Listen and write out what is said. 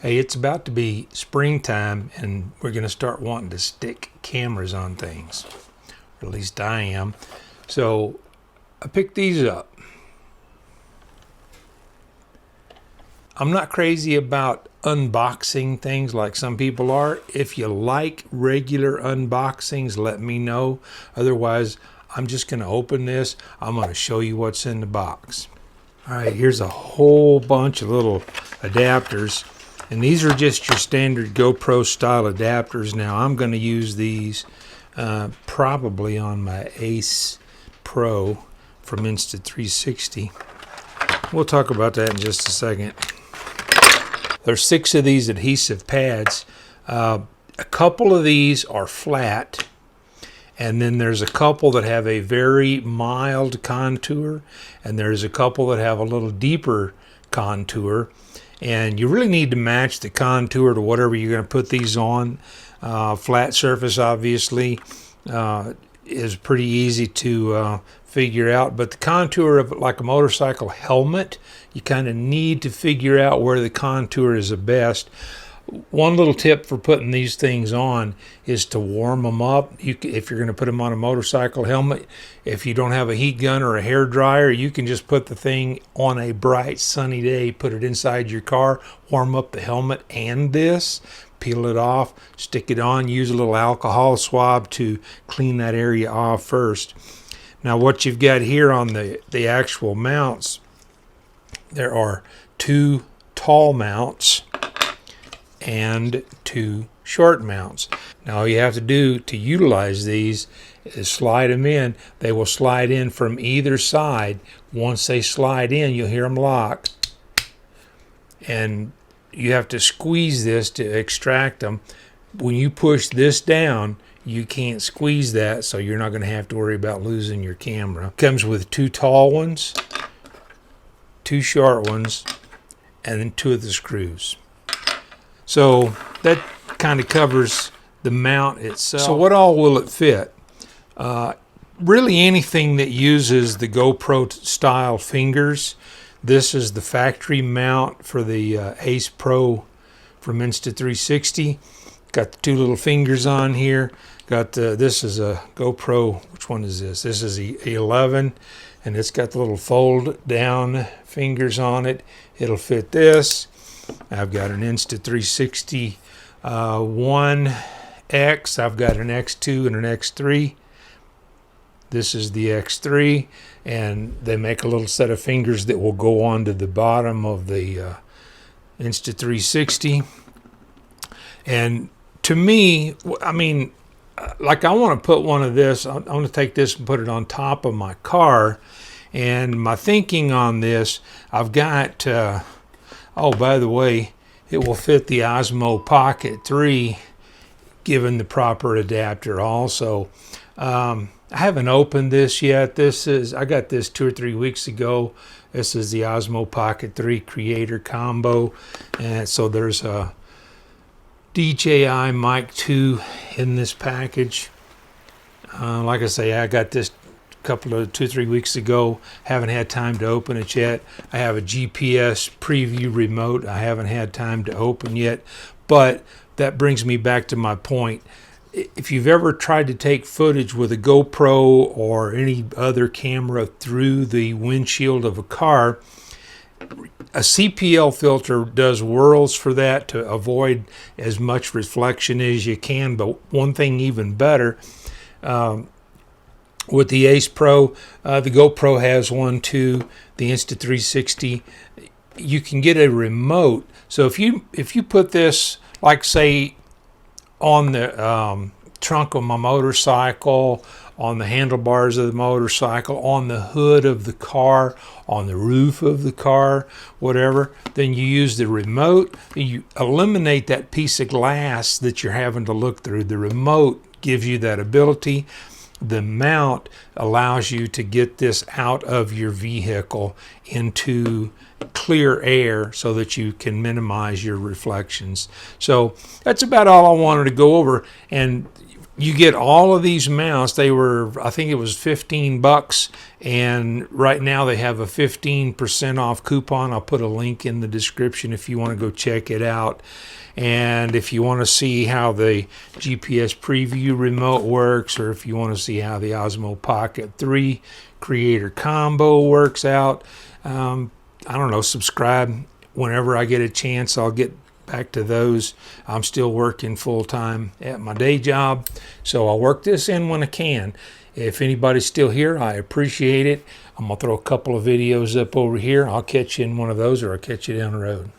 Hey, it's about to be springtime and we're going to start wanting to stick cameras on things. Or at least I am. So I picked these up. I'm not crazy about unboxing things like some people are. If you like regular unboxings, let me know. Otherwise, I'm just going to open this. I'm going to show you what's in the box. All right, here's a whole bunch of little adapters. And these are just your standard GoPro style adapters. Now I'm going to use these probably on my Ace Pro from Insta360. We'll talk about that in just a second. There's 6 of these adhesive pads. A couple of these are flat, and then there's a couple that have a very mild contour, and there's a couple that have a little deeper contour. And you really need to match the contour to whatever you're going to put these on. Flat surface, obviously, is pretty easy to figure out. But the contour of like a motorcycle helmet, you kind of need to figure out where the contour is the best. One little tip for putting these things on is to warm them up. If you're going to put them on a motorcycle helmet, if you don't have a heat gun or a hair dryer, you can just put the thing on a bright sunny day, put it inside your car, warm up the helmet and this, peel it off, stick it on, use a little alcohol swab to clean that area off first. Now what you've got here on the actual mounts, there are 2 tall mounts and 2 short mounts. Now all you have to do to utilize these is slide them in. They will slide in from either side. Once they slide in, you'll hear them lock. And you have to squeeze this to extract them. When you push this down, you can't squeeze that, so you're not going to have to worry about losing your camera. Comes with 2 tall ones, 2 short ones, and then 2 of the screws. So that kind of covers the mount itself. So what all will it fit? Really anything that uses the GoPro style fingers. This is the factory mount for the Ace Pro from Insta360. Got the 2 little fingers on here. Got this is a GoPro. Which one is this? This is the 11, and it's got the little fold down fingers on it. It'll fit this. I've got an Insta360 1X. I've got an X2 and an X3. This is the X3, and they make a little set of fingers that will go onto the bottom of the Insta360. And to me, I mean, like I want to put one of this, I want to take this and put it on top of my car. And my thinking on this, I've got, oh, by the way, it will fit the Osmo Pocket 3, given the proper adapter also. I haven't opened this yet. I got this 2 or 3 weeks ago. This is the Osmo Pocket 3 Creator Combo. And so there's a DJI Mic 2 in this package. Like I say, I got this couple of 2 or 3 weeks ago. Haven't had time to open it yet. I have a GPS preview remote I haven't had time to open yet. But that brings me back to my point. If you've ever tried to take footage with a GoPro or any other camera through the windshield of a car, a CPL filter does worlds for that to avoid as much reflection as you can. But one thing even better, with the Ace Pro, the GoPro has one too, the Insta360. You can get a remote. So if you put this, like say, on the trunk of my motorcycle, on the handlebars of the motorcycle, on the hood of the car, on the roof of the car, whatever, then you use the remote. You eliminate that piece of glass that you're having to look through. The remote gives you that ability. The mount allows you to get this out of your vehicle into clear air so that you can minimize your reflections. So that's about all I wanted to go over. And You get all of these mounts. They were, I think it was 15 bucks, and right now they have a 15% off coupon. I'll put a link in the description if you want to go check it out. And if you want to see how the GPS preview remote works, or if you want to see how the Osmo Pocket 3 Creator Combo works out, I don't know, subscribe. Whenever I get a chance, I'll get back to those. I'm still working full-time at my day job, so I'll work this in when I can. If anybody's still here, I appreciate it. I'm gonna throw a couple of videos up over here. I'll catch you in one of those, or I'll catch you down the road.